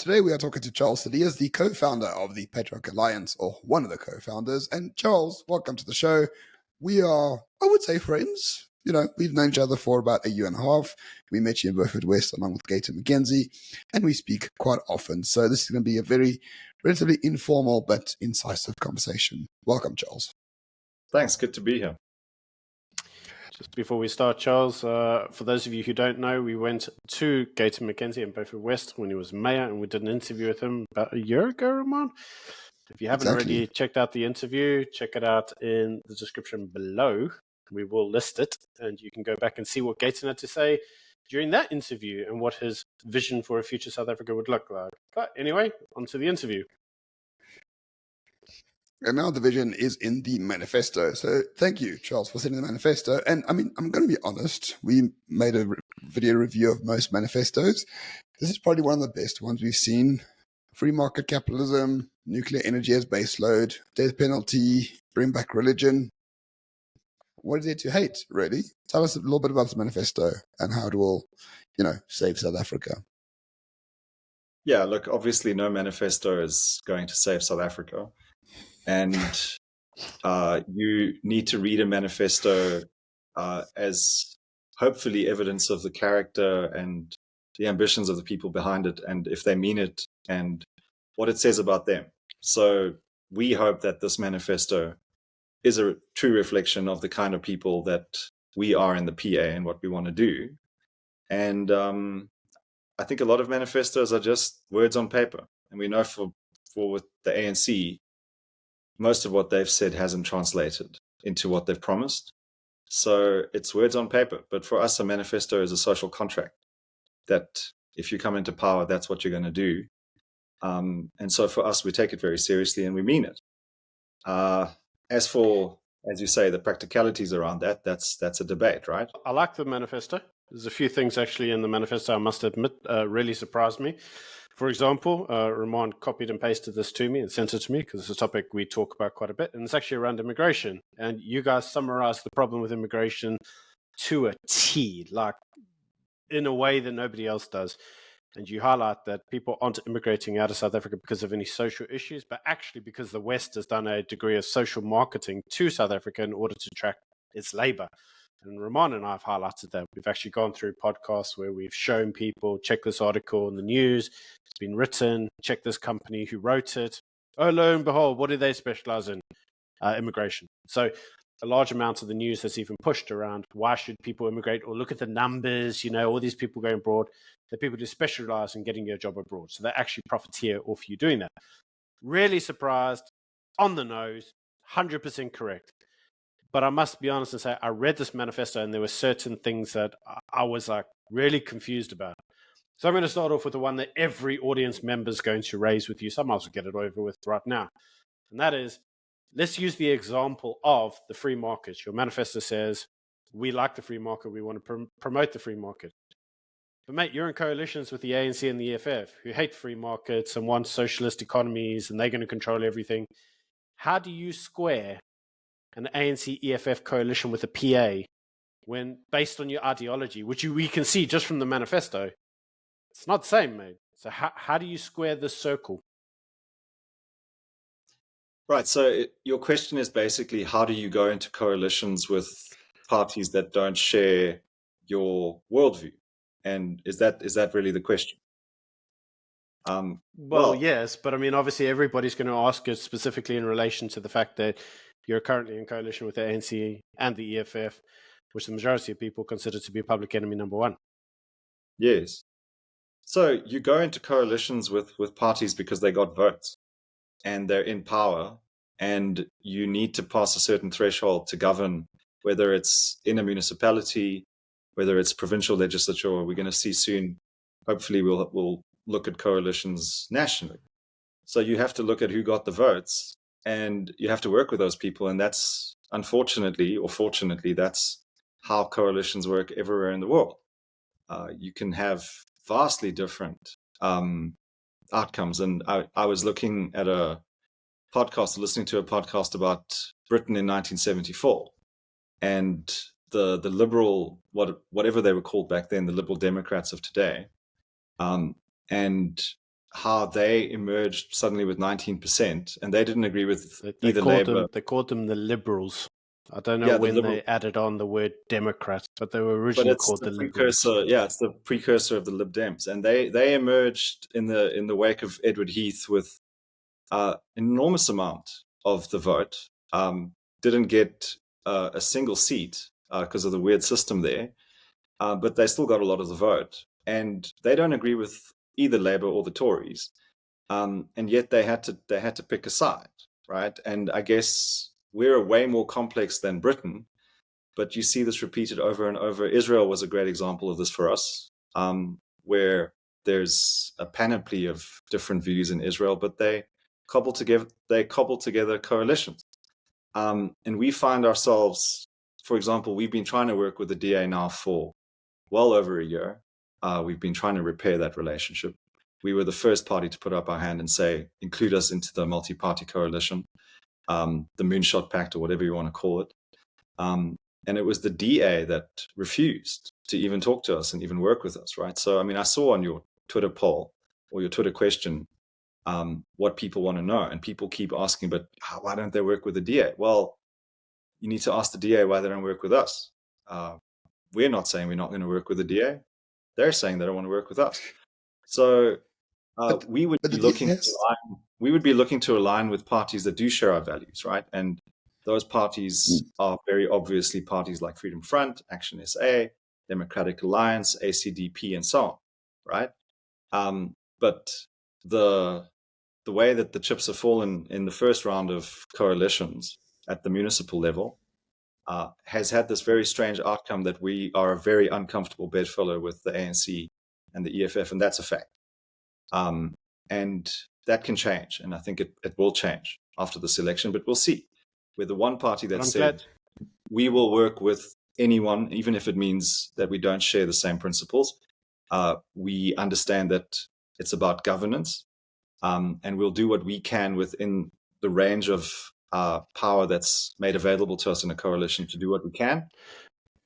Today we are talking to Charles Sadias, the co-founder of the Patriotic Alliance, or one of the co-founders. And Charles, welcome to the show. We are, I would say, friends. You know, we've known each other for about a year and a half. We met you in Beaufort West along with Gator McKenzie, and we speak quite often. So this is going to be a very relatively informal but incisive conversation. Welcome, Charles. Thanks. Good to be here. Just before we start, Charles, for those of you who don't know, we went to Gator McKenzie in Beaufort West when he was mayor, and we did an interview with him about a year ago, Ramon. If you haven't already checked out the interview, check it out in the description below. We will list it, and you can go back and see what Gator had to say during that interview and what his vision for a future South Africa would look like. But anyway, on to the interview. And now the vision is in the manifesto. So thank you, Charles, for sending the manifesto. And I mean, I'm going to be honest. We made a video review of most manifestos. This is probably one of the best ones we've seen. Free market capitalism, nuclear energy as baseload, death penalty, bring back religion. What is there to hate, really? Tell us a little bit about this manifesto and how it will, save South Africa. Yeah, look, obviously no manifesto is going to save South Africa. And you need to read a manifesto as hopefully evidence of the character and the ambitions of the people behind it, and if they mean it and what it says about them. So we hope that this manifesto is a true reflection of the kind of people that we are in the PA and what we want to do. And I think a lot of manifestos are just words on paper. And we know for with the ANC, most of what they've said hasn't translated into what they've promised. So it's words on paper. But for us, a manifesto is a social contract that if you come into power, that's what you're going to do. And so for us, we take it very seriously and we mean it. As for, as you say, the practicalities around that, that's a debate, right? I like the manifesto. There's a few things actually in the manifesto, I must admit, really surprised me. For example, Ramon copied and pasted this to me and sent it to me because it's a topic we talk about quite a bit, and it's actually around immigration. And you guys summarize the problem with immigration to a T, like in a way that nobody else does. And you highlight that people aren't immigrating out of South Africa because of any social issues, but actually because the West has done a degree of social marketing to South Africa in order to attract its labor. And Ramon and I have highlighted that. We've actually gone through podcasts where we've shown people, check this article in the news, it's been written, check this company who wrote it. Oh, lo and behold, what do they specialize in? Immigration. So a large amount of the news has even pushed around why should people immigrate, or look at the numbers, all these people going abroad. The people who specialize in getting you a job abroad. So they actually profiteer off you doing that. Really surprised, on the nose, 100% correct. But I must be honest and say, I read this manifesto and there were certain things that I was like really confused about. So I'm going to start off with the one that every audience member is going to raise with you. So I might as well get it over with right now. And that is, let's use the example of the free market. Your manifesto says, we like the free market. We want to promote the free market. But mate, you're in coalitions with the ANC and the EFF who hate free markets and want socialist economies and they're going to control everything. How do you square an ANC EFF coalition with a PA when, based on your ideology, which we can see just from the manifesto, it's not the same, mate. So how do you square this circle? Right. So your question is basically, how do you go into coalitions with parties that don't share your worldview? And is that really the question? Well, yes, but I mean, obviously everybody's going to ask it specifically in relation to the fact that you're currently in coalition with the ANC and the EFF, which the majority of people consider to be public enemy number one. Yes. So you go into coalitions with parties because they got votes and they're in power, and you need to pass a certain threshold to govern, whether it's in a municipality, whether it's provincial legislature, or we're going to see soon, hopefully we'll look at coalitions nationally. So you have to look at who got the votes, and you have to work with those people. And that's, unfortunately or fortunately, that's how coalitions work everywhere in the world. You can have vastly different outcomes. And I was looking at listening to a podcast about Britain in 1974, and the liberal, whatever they were called back then, the Liberal Democrats of today, and how they emerged suddenly with 19%, and they didn't agree with either called Labour. They called them the Liberals. I don't know Yeah, the when Liberal, they added on the word Democrats, but they were but originally it's called the the Liberals. precursor. Yeah, it's the precursor of the Lib Dems, and they emerged in the wake of Edward Heath with enormous amount of the vote. Didn't get a single seat because of the weird system there, but they still got a lot of the vote, and they don't agree with either Labour or the Tories, and yet they had to pick a side, right? And I guess we're way more complex than Britain, but you see this repeated over and over. Israel was a great example of this for us, where there's a panoply of different views in Israel, but they cobble together coalitions. And we find ourselves, for example, we've been trying to work with the DA now for well over a year. We've been trying to repair that relationship. We were the first party to put up our hand and say, include us into the multi-party coalition, the Moonshot Pact, or whatever you want to call it. And it was the DA that refused to even talk to us and even work with us, right? So, I mean, I saw on your Twitter poll or your Twitter question what people want to know. And people keep asking, but why don't they work with the DA? Well, you need to ask the DA why they don't work with us. We're not saying we're not going to work with the DA. They're saying they don't want to work with us. So we would be looking to align with parties that do share our values, right? And those parties are very obviously parties like Freedom Front, Action SA, Democratic Alliance, ACDP, and so on, right? But the way that the chips have fallen in the first round of coalitions at the municipal level has had this very strange outcome that we are a very uncomfortable bedfellow with the ANC and the EFF, and that's a fact. And that can change, and I think it will change after this election, but we'll see. We're the one party that said we will work with anyone, even if it means that we don't share the same principles. We understand that it's about governance, and we'll do what we can within the range of power that's made available to us in a coalition to do what we can.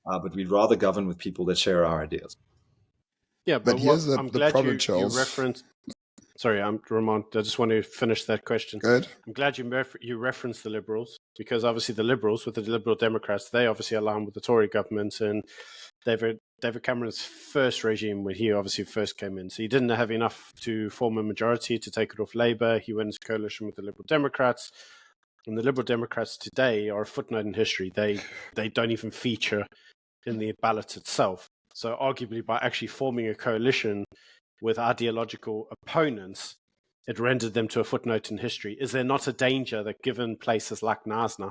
But we'd rather govern with people that share our ideas. Yeah, but here's I'm glad you referenced. Sorry, Ramon. I just want to finish that question. Good. I'm glad you referenced the Liberals, because obviously the Liberals, with the Liberal Democrats, they obviously align with the Tory government, and David Cameron's first regime, when he obviously first came in, so he didn't have enough to form a majority to take it off Labour. He went into coalition with the Liberal Democrats, and the Liberal Democrats today are a footnote in history. They don't even feature in the ballot itself. So arguably, by actually forming a coalition with ideological opponents, it rendered them to a footnote in history. Is there not a danger that, given places like Knysna,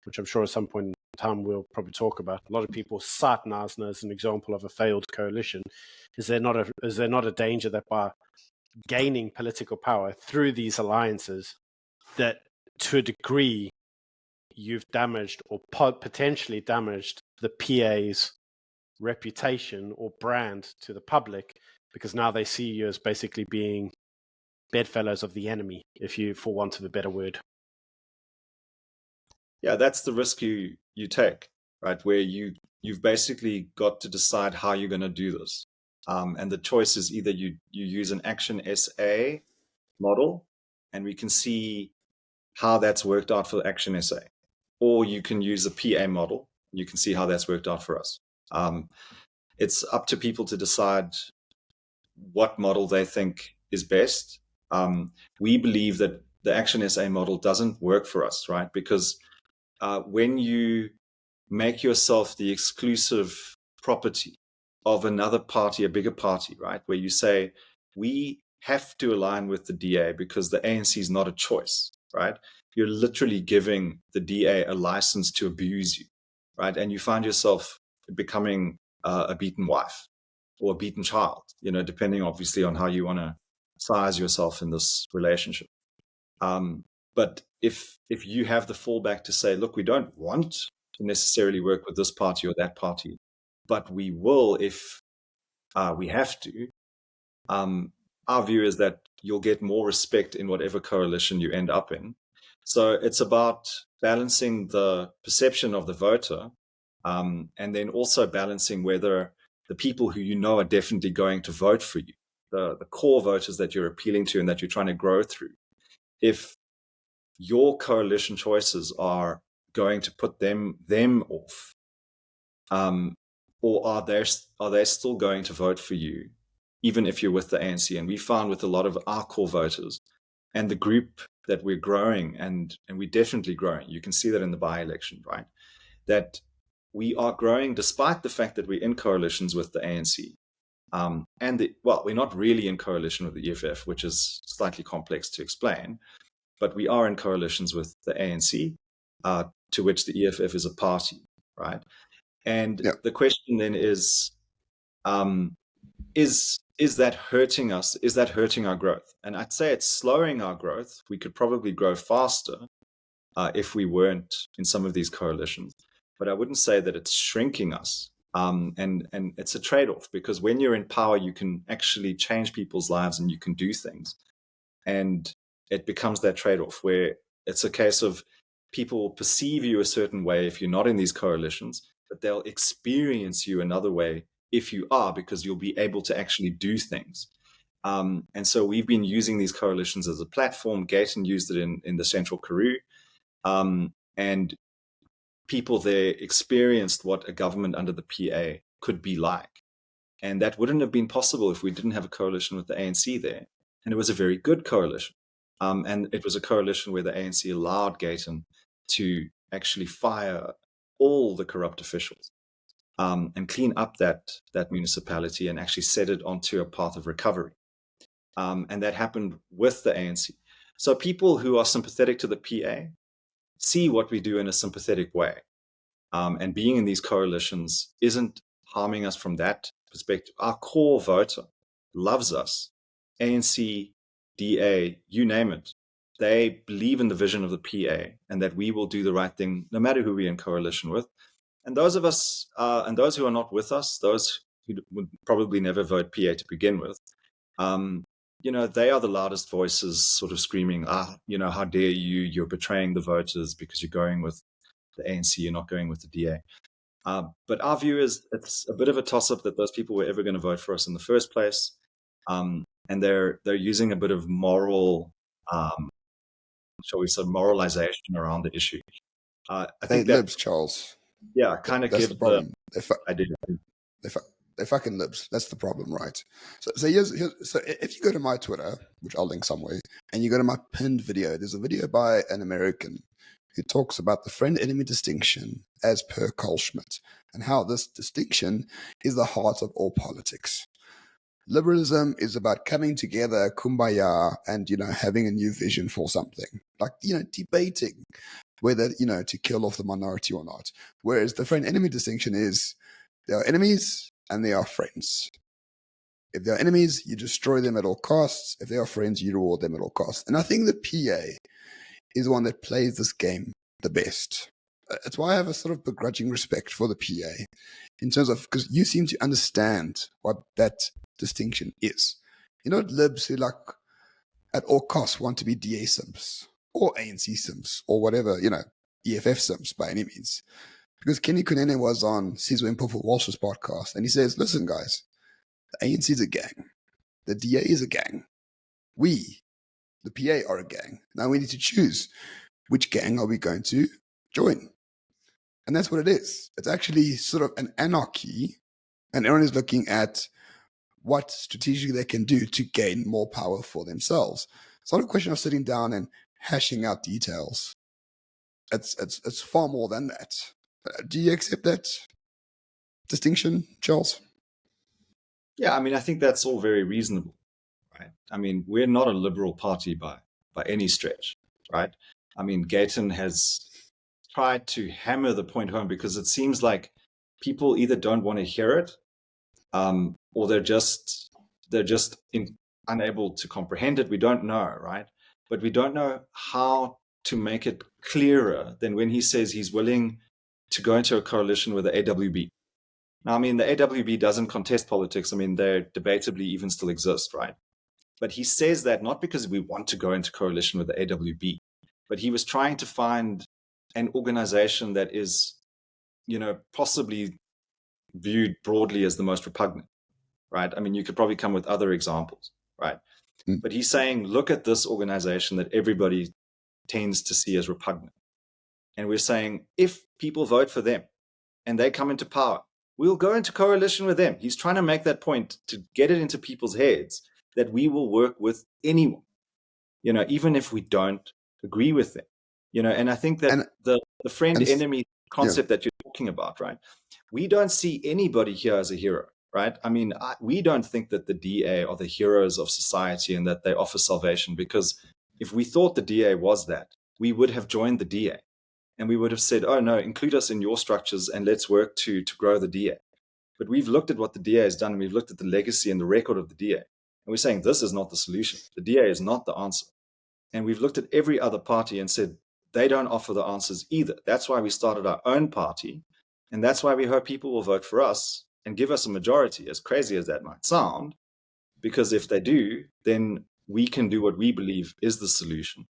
which I'm sure at some point in time we'll probably talk about, a lot of people cite Knysna as an example of a failed coalition. Is there not a danger that by gaining political power through these alliances, that to a degree you've damaged or potentially damaged the PA's reputation or brand to the public, because now they see you as basically being bedfellows of the enemy, for want of a better word? Yeah, that's the risk you take, right? Where you've basically got to decide how you're going to do this, and the choice is either you use an Action SA model, and we can see how that's worked out for Action SA, or you can use a PA model. You can see how that's worked out for us. It's up to people to decide what model they think is best. We believe that the Action SA model doesn't work for us, right? Because when you make yourself the exclusive property of another party, a bigger party, right, where you say, we have to align with the DA because the ANC is not a choice, right? You're literally giving the DA a license to abuse you, right? And you find yourself becoming a beaten wife or a beaten child, depending obviously on how you want to size yourself in this relationship. But if you have the fallback to say, look, we don't want to necessarily work with this party or that party, but we will if we have to, our view is that you'll get more respect in whatever coalition you end up in. So it's about balancing the perception of the voter, and then also balancing whether the people who are definitely going to vote for you the core voters that you're appealing to and that you're trying to grow through, if your coalition choices are going to put them off, or are they still going to vote for you, even if you're with the ANC? And we found with a lot of our core voters and the group that we're growing, and we're definitely growing. You can see that in the by-election, right? That we are growing despite the fact that we're in coalitions with the ANC. We're not really in coalition with the EFF, which is slightly complex to explain, but we are in coalitions with the ANC, to which the EFF is a party, right? And the question then is that hurting us? Is that hurting our growth? And I'd say it's slowing our growth. We could probably grow faster if we weren't in some of these coalitions, but I wouldn't say that it's shrinking us. And it's a trade-off, because when you're in power, you can actually change people's lives and you can do things. And it becomes that trade-off where it's a case of people will perceive you a certain way if you're not in these coalitions, but they'll experience you another way if you are, because you'll be able to actually do things. And so we've been using these coalitions as a platform. Gayton used it in the Central Karoo. And people there experienced what a government under the PA could be like. And that wouldn't have been possible if we didn't have a coalition with the ANC there. And it was a very good coalition. And it was a coalition where the ANC allowed Gayton to actually fire all the corrupt officials, and clean up that municipality and actually set it onto a path of recovery. And that happened with the ANC. So people who are sympathetic to the PA see what we do in a sympathetic way. And being in these coalitions isn't harming us from that perspective. Our core voter loves us. ANC, DA, you name it. They believe in the vision of the PA and that we will do the right thing no matter who we're in coalition with. And those of us, and those who are not with us, those who would probably never vote PA to begin with, they are the loudest voices sort of screaming, how dare you, you're betraying the voters because you're going with the ANC, you're not going with the DA. But our view is it's a bit of a toss-up that those people were ever going to vote for us in the first place. And they're using a bit of moral, shall we say, moralization around the issue. I think libs, Charles. Yeah, kind of give the problem. They're fucking libs. That's the problem, right? So here's so if you go to my Twitter, which I'll link somewhere, and you go to my pinned video, there's a video by an American who talks about the friend-enemy distinction as per Carl Schmitt, and how this distinction is the heart of all politics. Liberalism is about coming together, kumbaya, and having a new vision for something, like debating whether to kill off the minority or not. Whereas the friend-enemy distinction is there are enemies and there are friends. If they are enemies, you destroy them at all costs. If they are friends, you reward them at all costs. And I think the PA is the one that plays this game the best. That's why I have a sort of begrudging respect for the PA in terms of, because you seem to understand what that distinction is. Libs who at all costs want to be DA simps or ANC simps or whatever, EFF simps by any means. Because Kenny Kunene was on Sizwe Mpofu Walsh's podcast and he says, listen guys, the ANC is a gang. The DA is a gang. We, the PA, are a gang. Now we need to choose which gang are we going to join. And that's what it is. It's actually sort of an anarchy, and everyone is looking at what strategically they can do to gain more power for themselves. It's not a question of sitting down and hashing out details. It's far more than that. Do you accept that distinction, Charles? Yeah, I think that's all very reasonable, right? We're not a liberal party by any stretch, right? Gayton has tried to hammer the point home because it seems like people either don't want to hear it, or they're just unable to comprehend it. We don't know, right? But we don't know how to make it clearer than when he says he's willing to go into a coalition with the AWB. Now, the AWB doesn't contest politics. They debatably even still exist, right? But he says that not because we want to go into coalition with the AWB, but he was trying to find an organization that is, possibly viewed broadly as the most repugnant. right? I mean, you could probably come with other examples, right? Mm. But he's saying, look at this organization that everybody tends to see as repugnant. And we're saying, if people vote for them and they come into power, we'll go into coalition with them. He's trying to make that point to get it into people's heads that we will work with anyone, even if we don't agree with them, and I think that And the friend and enemy yeah, concept that you're talking about, right? We don't see anybody here as a hero, right? I mean, we don't think that the DA are the heroes of society and that they offer salvation, because if we thought the DA was that, we would have joined the DA and we would have said, oh no, include us in your structures and let's work to grow the DA. But we've looked at what the DA has done, and we've looked at the legacy and the record of the DA, and we're saying this is not the solution. The DA is not the answer. And we've looked at every other party and said they don't offer the answers either. That's why we started our own party, and that's why we hope people will vote for us and give us a majority, as crazy as that might sound, because if they do, then we can do what we believe is the solution.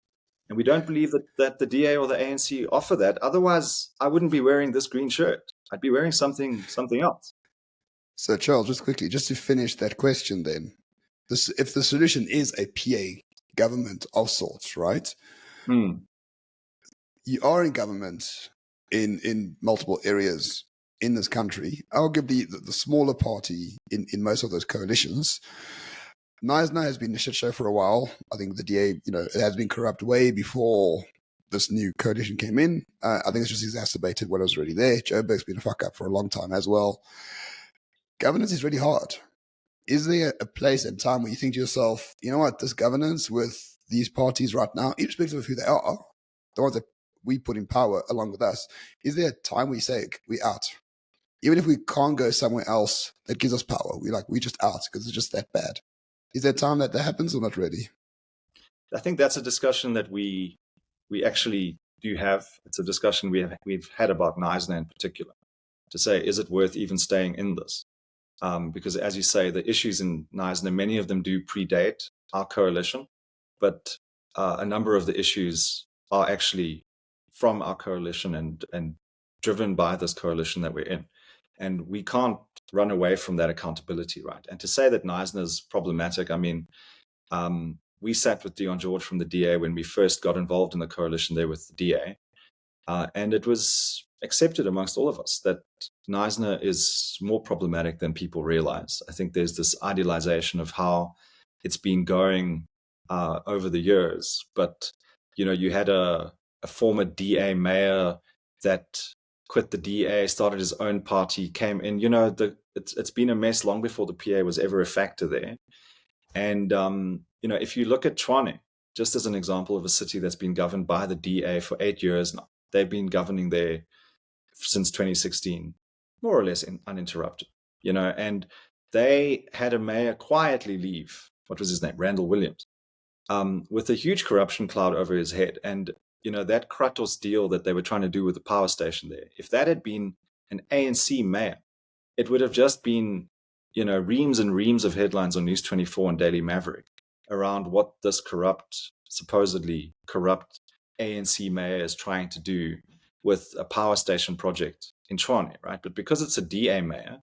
And we don't believe that the DA or the ANC offer that. Otherwise, I wouldn't be wearing this green shirt. I'd be wearing something else. so Charles, just quickly, just to finish that question, then, if the solution is a PA government of sorts, right? You are in government in multiple areas in this country. Arguably, the smaller party in most of those coalitions. Knysna has been a shit show for a while. I think the DA, it has been corrupt way before this new coalition came in. I think it's just exacerbated what was already there. Joburg's been a fuck up for a long time as well. Governance is really hard. Is there a place and time where you think to yourself, you know what, this governance with these parties right now, irrespective of who they are, the ones that we put in power along with us, is there a time we say we're out? Even if we can't go somewhere else that gives us power, we just out because it's just that bad. Is there a time that happens or not really? I think that's a discussion that we actually do have. It's a discussion we've had about Knysna in particular, to say, is it worth even staying in this? Because as you say, the issues in Knysna, many of them do predate our coalition, but a number of the issues are actually from our coalition and driven by this coalition that we're in. And we can't run away from that accountability, right? And to say that Knysna is problematic, I mean, we sat with Dion George from the DA when we first got involved in the coalition there with the DA. And it was accepted amongst all of us that Knysna is more problematic than people realize. I think there's this idealization of how it's been going over the years. But, you had a former DA mayor that quit the DA, started his own party, came in. It's been a mess long before the PA was ever a factor there. And, if you look at Tshwane, just as an example of a city that's been governed by the DA for 8 years now, they've been governing there since 2016, more or less uninterrupted, and they had a mayor quietly leave. What was his name? Randall Williams, with a huge corruption cloud over his head. And, that Kratos deal that they were trying to do with the power station there, if that had been an ANC mayor, it would have just been, reams and reams of headlines on News 24 and Daily Maverick around what this supposedly corrupt ANC mayor is trying to do with a power station project in Tshwane, right? But because it's a DA mayor,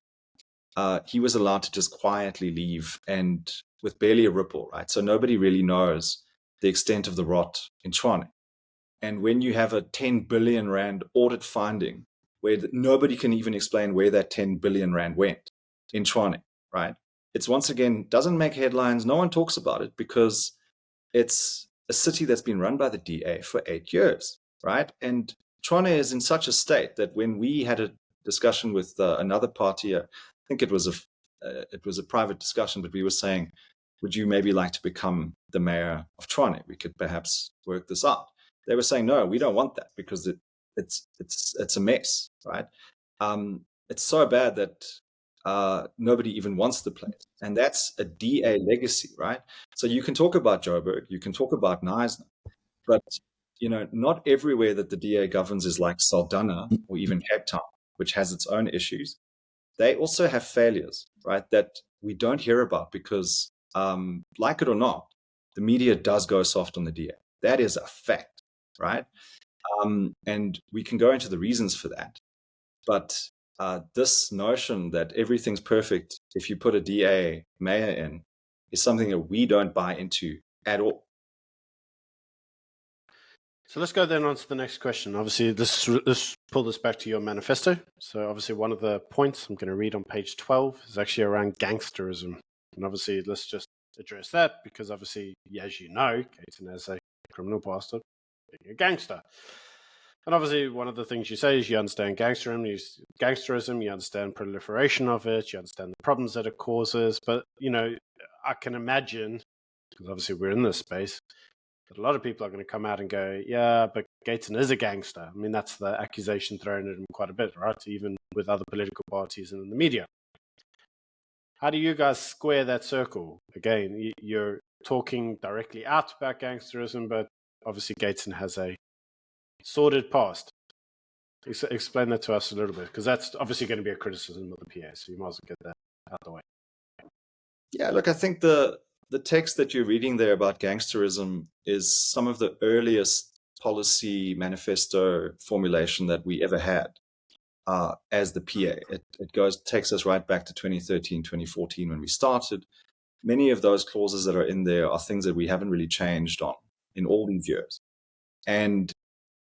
he was allowed to just quietly leave and with barely a ripple, right? So nobody really knows the extent of the rot in Tshwane. And when you have a 10 billion rand audit finding where nobody can even explain where that 10 billion rand went in Tshwane, right? It's once again doesn't make headlines. No one talks about it because it's a city that's been run by the DA for 8 years, right? And Tshwane is in such a state that when we had a discussion with another party, I think it was a private discussion, but we were saying, would you maybe like to become the mayor of Tshwane? We could perhaps work this out. They were saying, no, we don't want that because it's a mess, right? It's so bad that nobody even wants the place. And that's a DA legacy, right? So you can talk about Joburg, you can talk about Knysna, but not everywhere that the DA governs is like Saldanha or even Cape Town, which has its own issues. They also have failures, right, that we don't hear about because, like it or not, the media does go soft on the DA. That is a fact, right? And we can go into the reasons for that. But this notion that everything's perfect if you put a DA mayor in is something that we don't buy into at all. So let's go then on to the next question. Obviously, let's pull this back to your manifesto. So obviously, one of the points I'm going to read on page 12 is actually around gangsterism. And obviously, let's just address that because obviously, as you know, Gayton has a criminal past of being a gangster. And obviously, one of the things you say is you understand gangsterism, you understand proliferation of it, you understand the problems that it causes. But, I can imagine, because obviously we're in this space, that a lot of people are going to come out and go, yeah, but Gayton is a gangster. I mean, that's the accusation thrown at him quite a bit, right? Even with other political parties and in the media. How do you guys square that circle? Again, you're talking directly out about gangsterism, but obviously Gayton has a sordid past. Explain that to us a little bit, because that's obviously going to be a criticism of the PA, so you might as well get that out of the way. Yeah, look, I think the text that you're reading there about gangsterism is some of the earliest policy manifesto formulation that we ever had as the PA. It takes us right back to 2013, 2014 when we started. Many of those clauses that are in there are things that we haven't really changed on in all these years. And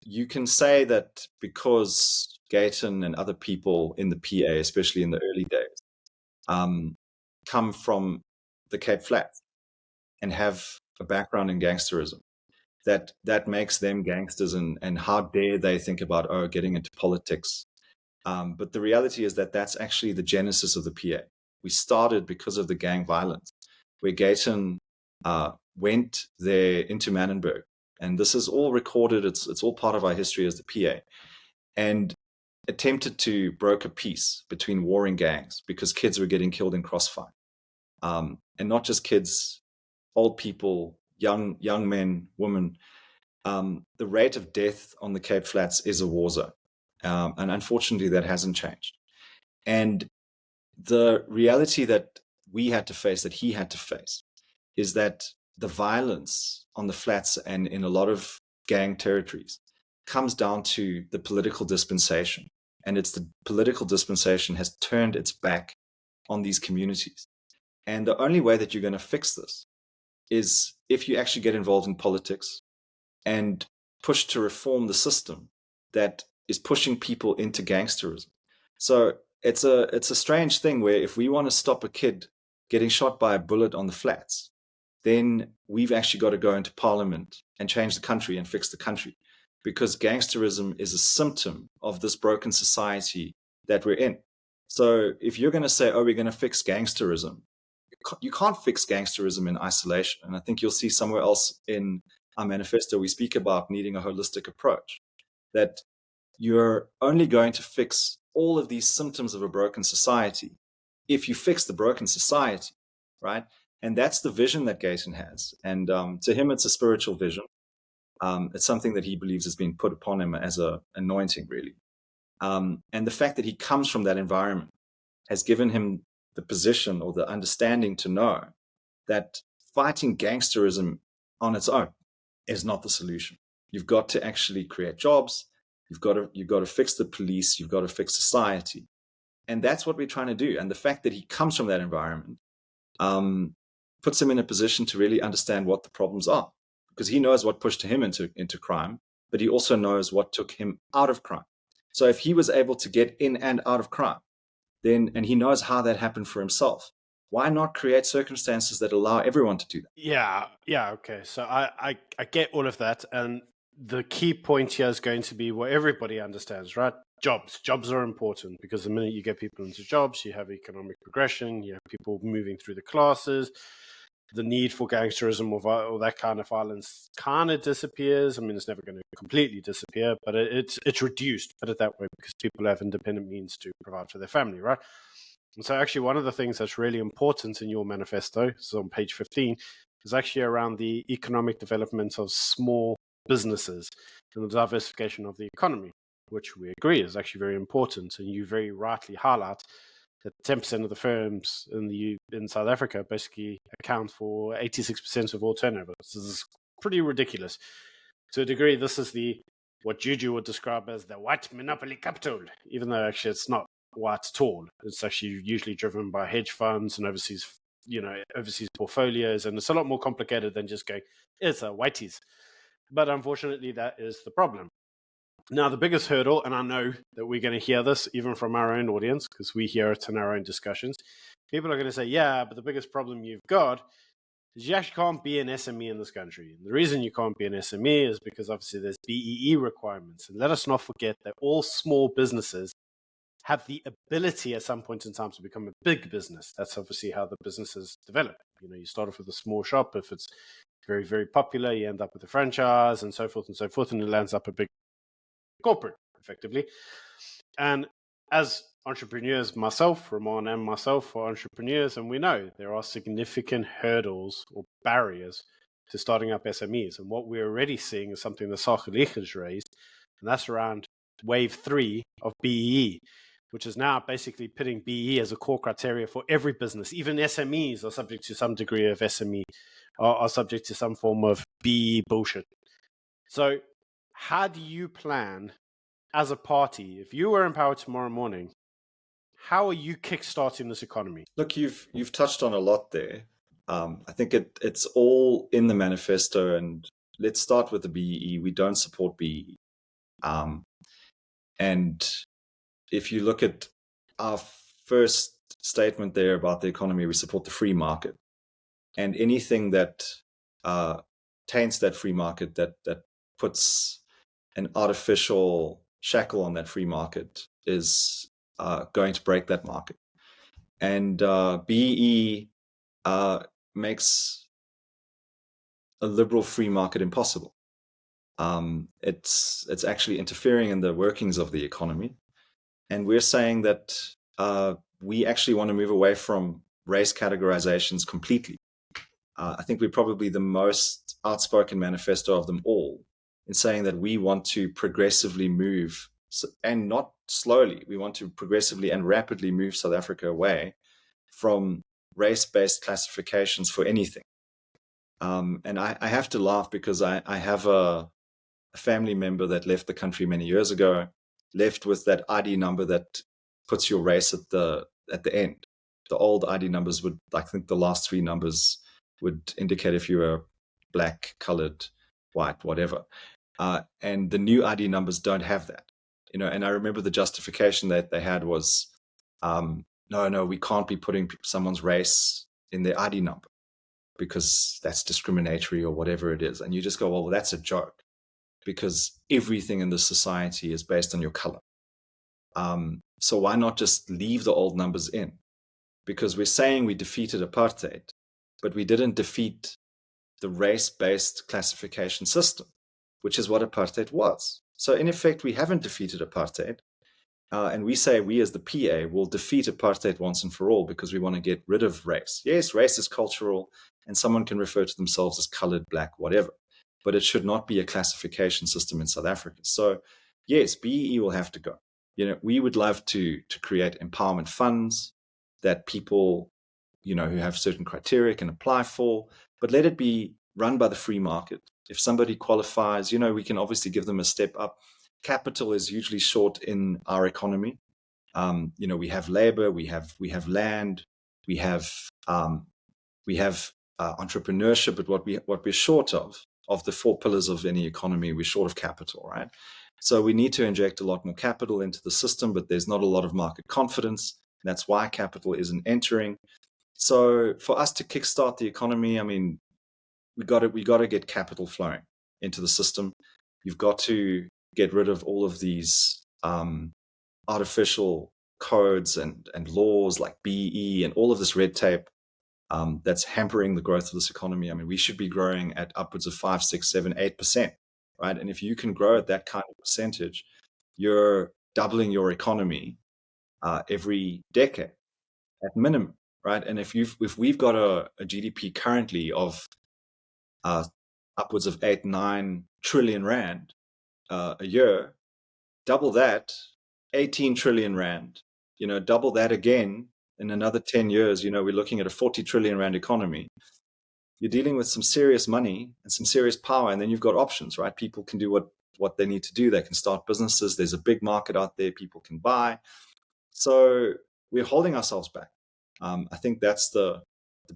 you can say that because Gayton and other people in the PA, especially in the early days, come from the Cape Flats and have a background in gangsterism, that makes them gangsters, and how dare they think about getting into politics. But the reality is that that's actually the genesis of the PA. We started because of the gang violence, where Gayton went there into Manenberg. And this is all recorded. It's all part of our history as the PA. And attempted to broker peace between warring gangs because kids were getting killed in crossfire. And not just kids, old people, young men, women. The rate of death on the Cape Flats is a war zone. And unfortunately, that hasn't changed. And the reality that we had to face, that he had to face, is that the violence on the flats and in a lot of gang territories comes down to the political dispensation. And it's the political dispensation has turned its back on these communities. And the only way that you're going to fix this is if you actually get involved in politics and push to reform the system that is pushing people into gangsterism. So it's a strange thing where if we want to stop a kid getting shot by a bullet on the flats, then we've actually got to go into parliament and change the country and fix the country, because gangsterism is a symptom of this broken society that we're in. So if you're going to say, we're going to fix gangsterism, you can't fix gangsterism in isolation. And I think you'll see somewhere else in our manifesto, we speak about needing a holistic approach, that you're only going to fix all of these symptoms of a broken society if you fix the broken society, right? And that's the vision that Gayton has. And to him, it's a spiritual vision. It's something that he believes has been put upon him as an anointing, really. And the fact that he comes from that environment has given him the position or the understanding to know that fighting gangsterism on its own is not the solution. You've got to actually create jobs. You've got to fix the police. You've got to fix society. And that's what we're trying to do. And the fact that he comes from that environment puts him in a position to really understand what the problems are, because he knows what pushed him into crime, but he also knows what took him out of crime. So if he was able to get in and out of crime, and he knows how that happened for himself, why not create circumstances that allow everyone to do that? Yeah, okay. So I get all of that. And the key point here is going to be what everybody understands, right? Jobs. Jobs are important, because the minute you get people into jobs, you have economic progression, you have people moving through the classes, the need for gangsterism or that kind of violence kind of disappears. I mean, it's never going to completely disappear, but it's reduced, put it that way, because people have independent means to provide for their family, right? And so actually one of the things that's really important in your manifesto, this is on page 15, is actually around the economic development of small businesses and the diversification of the economy, which we agree is actually very important. And you very rightly highlight that 10% of the firms in South Africa basically account for 86% of all turnover. So this is pretty ridiculous. To a degree, this is what Juju would describe as the white monopoly capital, even though actually it's not why it's tall. It's actually usually driven by hedge funds and overseas portfolios, and it's a lot more complicated than just going, it's a whiteies. But unfortunately, that is the problem. Now, the biggest hurdle, and I know that we're going to hear this even from our own audience, because we hear it in our own discussions, people are going to say, yeah, but the biggest problem you've got is you actually can't be an SME in this country. And the reason you can't be an SME is because obviously there's BEE requirements. And let us not forget that all small businesses have the ability at some point in time to become a big business. That's obviously how the businesses develop. You start off with a small shop. If it's very, very popular, you end up with a franchise and so forth, and it lands up a big corporate, effectively. And as entrepreneurs, myself, Ramon, and myself are entrepreneurs, and we know there are significant hurdles or barriers to starting up SMEs. And what we're already seeing is something that Sakhalich has raised, and that's around wave 3 of BEE, which is now basically putting BEE as a core criteria for every business. Even SMEs are subject to some degree of SME, are subject to some form of BEE bullshit. So how do you plan as a party, if you were in power tomorrow morning, how are you kickstarting this economy? Look, you've touched on a lot there. I think it's all in the manifesto, and let's start with the BEE. We don't support BEE. And if you look at our first statement there about the economy, we support the free market. And anything that taints that free market, that puts an artificial shackle on that free market, is going to break that market. And BEE makes a liberal free market impossible. It's actually interfering in the workings of the economy. And we're saying that we actually want to move away from race categorizations completely. I think we're probably the most outspoken manifesto of them all in saying that we want to progressively move, and not slowly, we want to progressively and rapidly move South Africa away from race-based classifications for anything. And I have to laugh because I have a family member that left the country many years ago, left with that ID number that puts your race at the end. The old ID numbers would, I think the last 3 numbers would indicate if you were black, colored, white, whatever. And the new ID numbers don't have that. And I remember the justification that they had was, no, we can't be putting someone's race in their ID number because that's discriminatory or whatever it is. And you just go, well, that's a joke, because everything in this society is based on your color. So why not just leave the old numbers in? Because we're saying we defeated apartheid, but we didn't defeat the race-based classification system, which is what apartheid was. So in effect, we haven't defeated apartheid. And we say we as the PA will defeat apartheid once and for all because we want to get rid of race. Yes, race is cultural, and someone can refer to themselves as colored, black, whatever. But it should not be a classification system in South Africa. So yes, BEE will have to go. We would love to create empowerment funds that people, who have certain criteria can apply for, but let it be run by the free market. If somebody qualifies, we can obviously give them a step up. Capital is usually short in our economy. We have labor, we have land, we have entrepreneurship, but what we're short of the 4 pillars of any economy, we're short of capital, right? So we need to inject a lot more capital into the system, but there's not a lot of market confidence. That's why capital isn't entering. So for us to kickstart the economy, we got to get capital flowing into the system. You've got to get rid of all of these artificial codes and laws like BEE and all of this red tape that's hampering the growth of this economy. We should be growing at upwards of 5, 6, 7, 8%, right? And if you can grow at that kind of percentage, you're doubling your economy every decade at minimum, right? And if we've got a GDP currently of upwards of 8, 9 trillion rand a year, double that, 18 trillion rand, double that again in another 10 years, we're looking at a 40 trillion rand economy. You're dealing with some serious money and some serious power, and then you've got options, right? People can do what they need to do. They can start businesses. There's a big market out there. People can buy. So we're holding ourselves back. I think that's the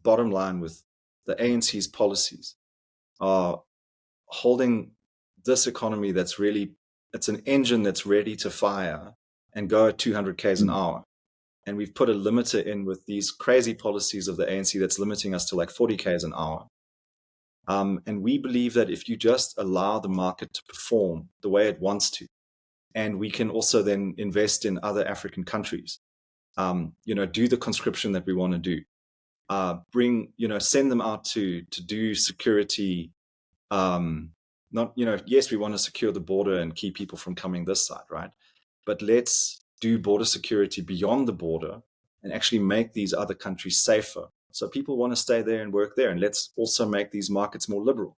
bottom line with the ANC's policies are holding this economy that's really, it's an engine that's ready to fire and go at 200 Ks an hour. And we've put a limiter in with these crazy policies of the ANC that's limiting us to like 40 Ks an hour. And we believe that if you just allow the market to perform the way it wants to, and we can also then invest in other African countries, do the conscription that we want to do, send them out to do security. Yes, we want to secure the border and keep people from coming this side, right? But let's do border security beyond the border and actually make these other countries safer. So people want to stay there and work there. And let's also make these markets more liberal.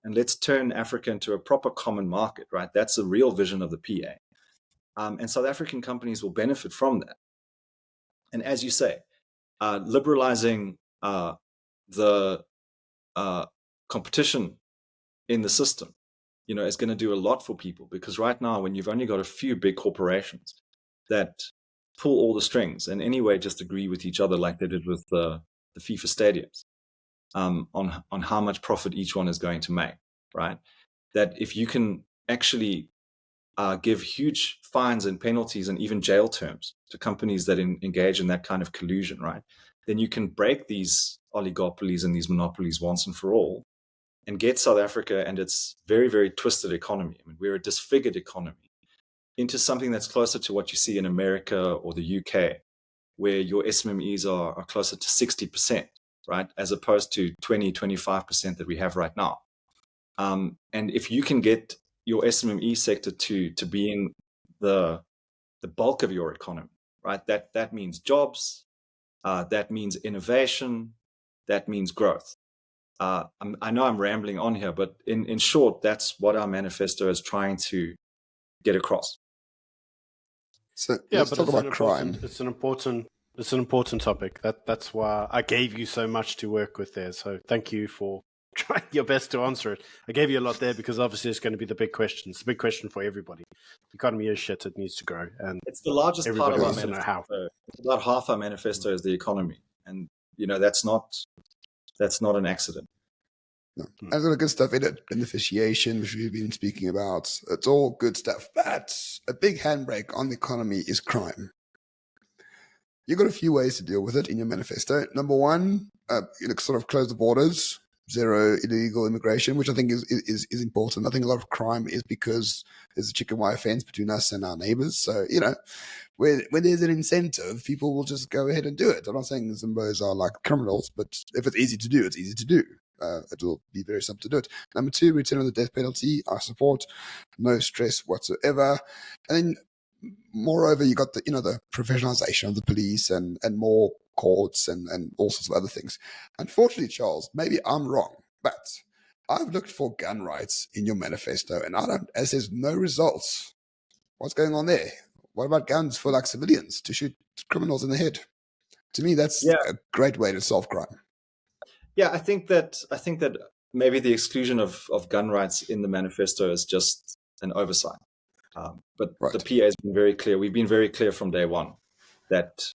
And let's turn Africa into a proper common market, right? That's the real vision of the PA. And South African companies will benefit from that. And as you say, liberalizing the competition in the system, is going to do a lot for people, because right now, when you've only got a few big corporations that pull all the strings and anyway just agree with each other like they did with the FIFA stadiums on how much profit each one is going to make, right? That if you can actually give huge fines and penalties and even jail terms to companies that engage in that kind of collusion, right? Then you can break these oligopolies and these monopolies once and for all and get South Africa and its very, very twisted economy. I mean, we're a disfigured economy into something that's closer to what you see in America or the UK, where your SMMEs are closer to 60%, right? As opposed to 20-25% that we have right now. And if you can get your SMME sector to be in the bulk of your economy, right? That means jobs, that means innovation, that means growth. I know I'm rambling on here, but in short, that's what our manifesto is trying to get across. So let's talk about crime. It's an important topic. That's why I gave you so much to work with there. So thank you for trying your best to answer it. I gave you a lot there because obviously it's going to be the big question. It's a big question for everybody. The economy is shit. It needs to grow. And it's the largest part of our manifesto. How. About half our manifesto is the economy. And, that's not an accident. No. And there's a lot of good stuff in it. Beneficiation, which we've been speaking about. It's all good stuff. But a big handbrake on the economy is crime. You've got a few ways to deal with it in your manifesto. Number one, sort of close the borders, zero illegal immigration, which I think is important. I think a lot of crime is because there's a chicken wire fence between us and our neighbors. So, when there's an incentive, people will just go ahead and do it. I'm not saying Zimbos are like criminals, but if it's easy to do, it's easy to do. It will be very simple to do it. Number two, return on the death penalty. I support, no stress whatsoever. And then, moreover, you got the professionalization of the police and more courts and all sorts of other things. Unfortunately, Charles, maybe I'm wrong, but I've looked for gun rights in your manifesto, and as there's no results. What's going on there? What about guns for like civilians to shoot criminals in the head? To me, that's a great way to solve crime. Yeah, I think that maybe the exclusion of gun rights in the manifesto is just an oversight. But the PA has been very clear. We've been very clear from day one that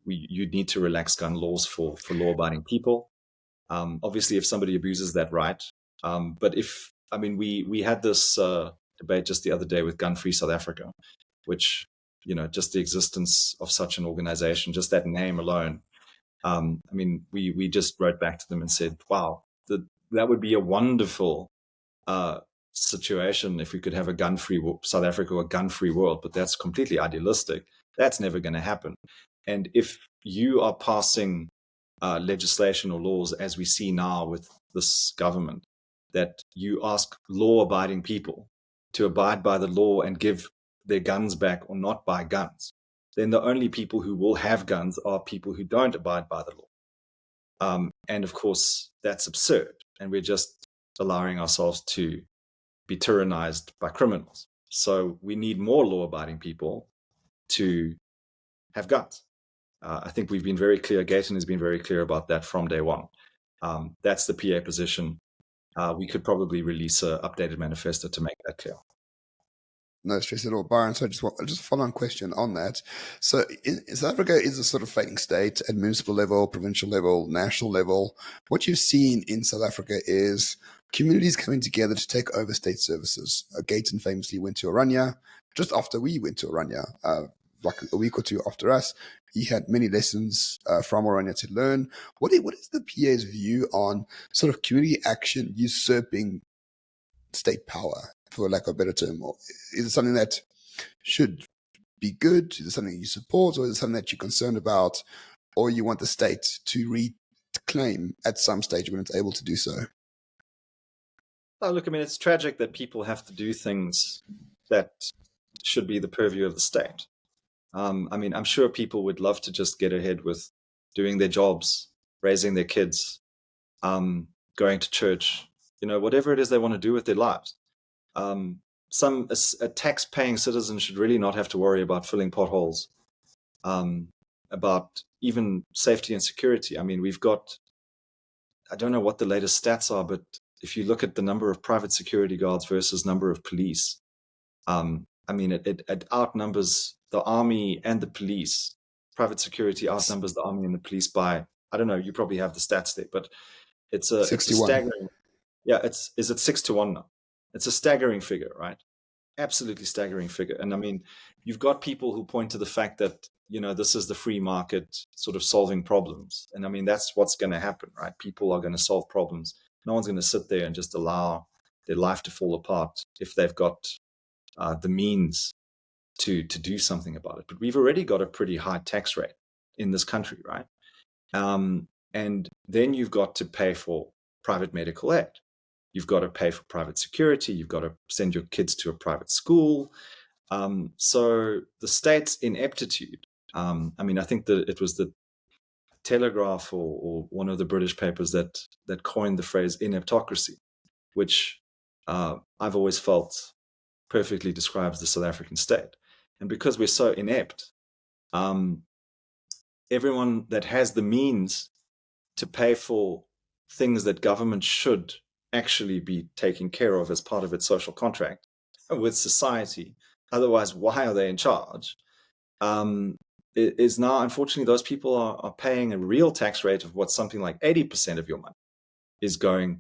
you need to relax gun laws for law-abiding people. Obviously, if somebody abuses that right, but we had this debate just the other day with Gun Free South Africa, which just the existence of such an organization, just that name alone. We just wrote back to them and said, wow, that would be a wonderful situation if we could have a gun-free South Africa or a gun-free world, but that's completely idealistic. That's never going to happen. And if you are passing legislation or laws, as we see now with this government, that you ask law-abiding people to abide by the law and give their guns back or not buy guns, then the only people who will have guns are people who don't abide by the law. And of course, that's absurd. And we're just allowing ourselves to be tyrannized by criminals. So we need more law-abiding people to have guns. I think we've been very clear. Gayton has been very clear about that from day one. That's the PA position. We could probably release an updated manifesto to make that clear. No stress at all, Byron. So just a follow-on question on that. So in South Africa is a sort of failing state at municipal level, provincial level, national level. What you've seen in South Africa is communities coming together to take over state services. Gayton famously went to Oranje just after we went to Oranje, like a week or two after us. He had many lessons from Oranje to learn. What is the PA's view on sort of community action usurping state power, for lack of a better term? Or is it something that should be good? Is it something you support, or is it something that you're concerned about, or you want the state to reclaim at some stage when it's able to do so? Oh, look, I mean, it's tragic that people have to do things that should be the purview of the state. I mean, I'm sure people would love to just get ahead with doing their jobs, raising their kids, going to church, whatever it is they want to do with their lives. A tax-paying citizen should really not have to worry about filling potholes, about even safety and security. I mean, I don't know what the latest stats are, but if you look at the number of private security guards versus number of police, I mean, it outnumbers the army and the police. Private security outnumbers the army and the police by, I don't know, you probably have the stats there, but it's a 61. staggering. Yeah, is it 6-1 now? It's a staggering figure, right? Absolutely staggering figure. And I mean, you've got people who point to the fact that, this is the free market sort of solving problems. And I mean, that's what's going to happen, right? People are going to solve problems. No one's going to sit there and just allow their life to fall apart if they've got the means to do something about it. But we've already got a pretty high tax rate in this country, right? And then you've got to pay for private medical aid. You've got to pay for private security. You've got to send your kids to a private school. So the state's ineptitude. I mean, I think that it was the Telegraph or one of the British papers that coined the phrase ineptocracy, which I've always felt perfectly describes the South African state. And because we're so inept, everyone that has the means to pay for things that government should actually be taking care of as part of its social contract with society, otherwise why are they in charge, is now, unfortunately, those people are paying a real tax rate of what something like 80% of your money is going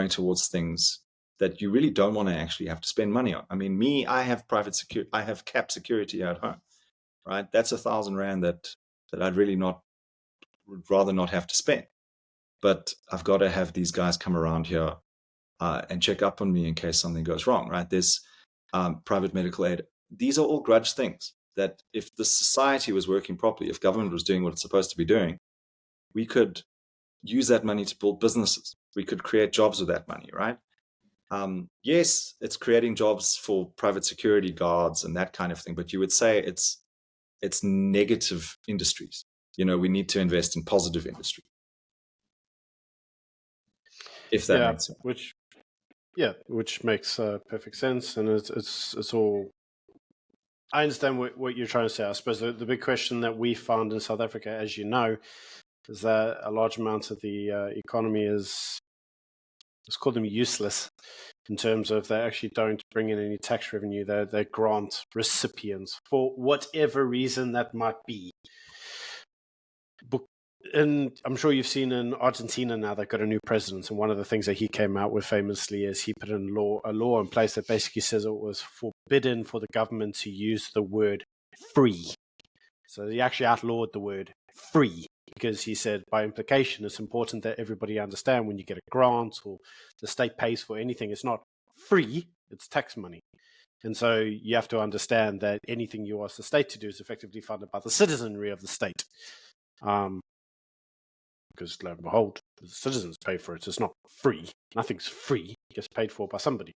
towards things that you really don't want to actually have to spend money on. I mean, I have private security, I have cap security at home, right? That's 1,000 Rand that I'd really would rather not have to spend. But I've got to have these guys come around here and check up on me in case something goes wrong, right? There's private medical aid. These are all grudge things that if the society was working properly, if government was doing what it's supposed to be doing, we could use that money to build businesses. We could create jobs with that money, right? Yes, it's creating jobs for private security guards and that kind of thing, but you would say it's negative industries. We need to invest in positive industry. If that makes sense. Which makes perfect sense, and it's all. I understand what you're trying to say. I suppose the big question that we found in South Africa, as you know, is that a large amount of the economy let's call them useless in terms of they actually don't bring in any tax revenue. They're grant recipients for whatever reason that might be. And I'm sure you've seen in Argentina now they've got a new president, and one of the things that he came out with famously is he put in a law in place that basically says it was forbidden for the government to use the word free. So he actually outlawed the word free because he said by implication it's important that everybody understand when you get a grant or the state pays for anything, it's not free, it's tax money. And so you have to understand that anything you ask the state to do is effectively funded by the citizenry of the state. Because lo and behold, the citizens pay for it. It's not free. Nothing's free. It gets paid for by somebody.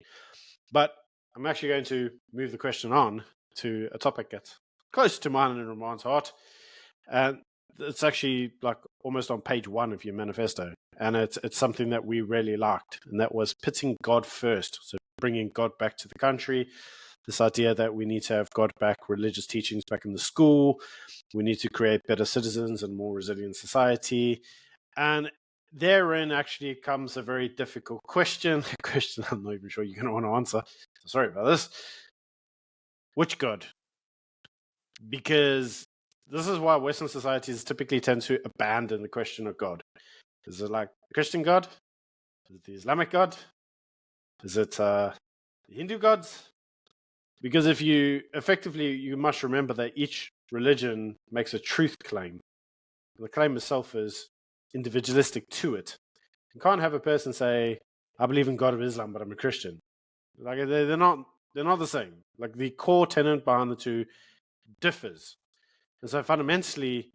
But I'm actually going to move the question on to a topic that's close to mine and Ramon's heart. And it's actually like almost on page 1 of your manifesto. And it's something that we really liked. And that was putting God first. So bringing God back to the country. This idea that we need to have God back, religious teachings back in the school. We need to create better citizens and more resilient society. And therein actually comes a very difficult question, a question I'm not even sure you're going to want to answer. Sorry about this. Which God? Because this is why Western societies typically tend to abandon the question of God. Is it like the Christian God? Is it the Islamic God? Is it the Hindu gods? Because if you must remember that each religion makes a truth claim. The claim itself is individualistic to it. You can't have a person say, I believe in God of Islam, but I'm a Christian. Like they're not the same. Like the core tenet behind the two differs. And so fundamentally,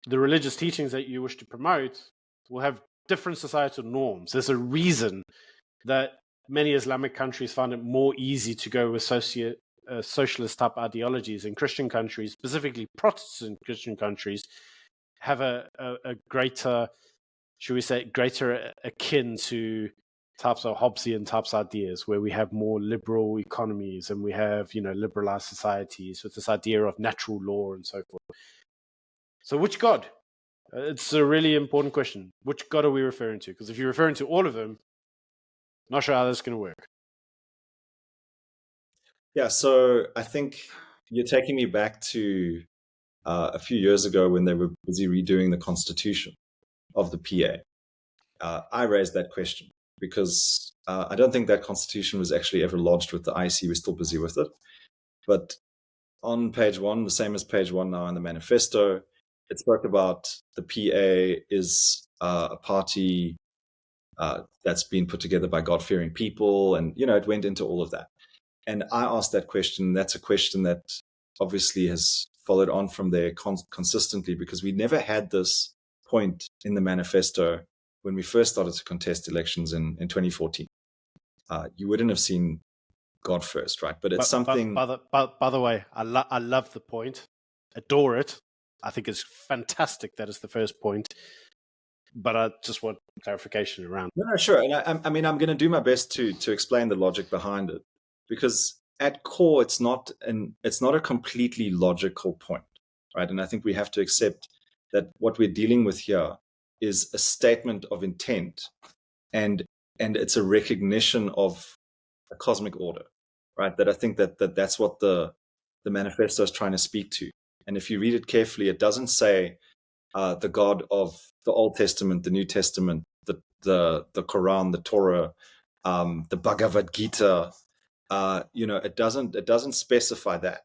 the religious teachings that you wish to promote will have different societal norms. There's a reason that many Islamic countries find it more easy to go with socialist type ideologies, in Christian countries, specifically Protestant Christian countries, have a greater, should we say, greater akin to types of Hobbesian types ideas, where we have more liberal economies and we have, liberalized societies with this idea of natural law and so forth. So which God? It's a really important question. Which God are we referring to? Because if you're referring to all of them, not sure how that's going to work. Yeah, so I think you're taking me back to a few years ago when they were busy redoing the constitution of the PA. I raised that question because I don't think that constitution was actually ever lodged with the IC. We're still busy with it. But on page 1, the same as page 1 now in the manifesto, it spoke about the PA is a party that's been put together by God-fearing people. And, it went into all of that. And I asked that question. That's a question that obviously has followed on from there consistently, because we never had this point in the manifesto when we first started to contest elections in 2014. You wouldn't have seen God first, right? But it's something. By the way, I love the point. Adore it. I think it's fantastic that it's the first point. But I just want clarification around. No, sure. And I'm going to do my best to explain the logic behind it, because at core, it's not a completely logical point, right? And I think we have to accept that what we're dealing with here is a statement of intent, and it's a recognition of a cosmic order, right? That I think that's what the manifesto is trying to speak to. And if you read it carefully, it doesn't say the God of the Old Testament, the New Testament, the Quran, the Torah, the Bhagavad Gita. It doesn't specify that,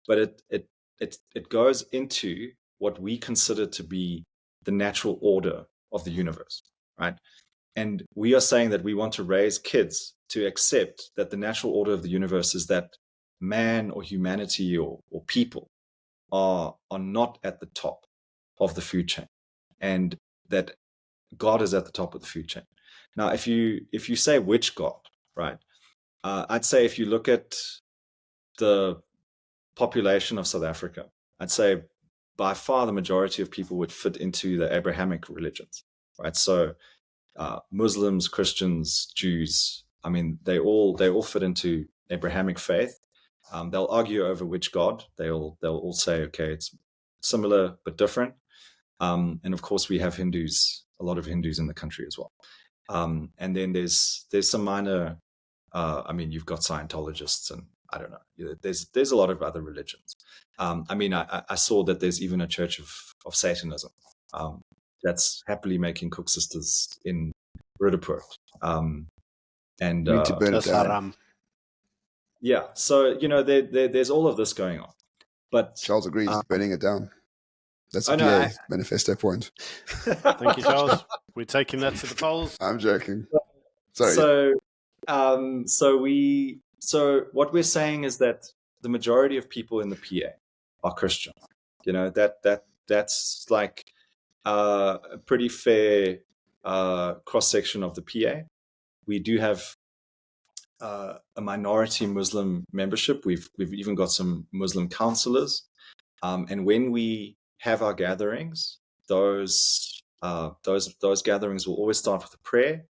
but it goes into what we consider to be the natural order of the universe, right? And we are saying that we want to raise kids to accept that the natural order of the universe is that man or humanity or people are not at the top of the food chain, and that God is at the top of the food chain. Now, if you say which God, right? I'd say if you look at the population of South Africa, I'd say by far the majority of people would fit into the Abrahamic religions, right? So Muslims, Christians, Jews, I mean, they all fit into Abrahamic faith. They'll argue over which God. They'll all say, okay, it's similar but different. And of course, we have Hindus, a lot of Hindus in the country as well. And then there's some minor. You've got Scientologists, and I don't know. There's a lot of other religions. I saw that there's even a church of Satanism that's happily making cook sisters in Rudapur. Need to burn it down. Yeah, so there's all of this going on. But Charles agrees, burning it down. That's the PA manifesto point. Thank you, Charles. We're taking that to the polls. I'm joking. Sorry. So what we're saying is that the majority of people in the PA are Christian. That's like a pretty fair cross section of the PA. We do have a minority Muslim membership. We've even got some Muslim counselors, and when we have our gatherings, those gatherings will always start with a prayer.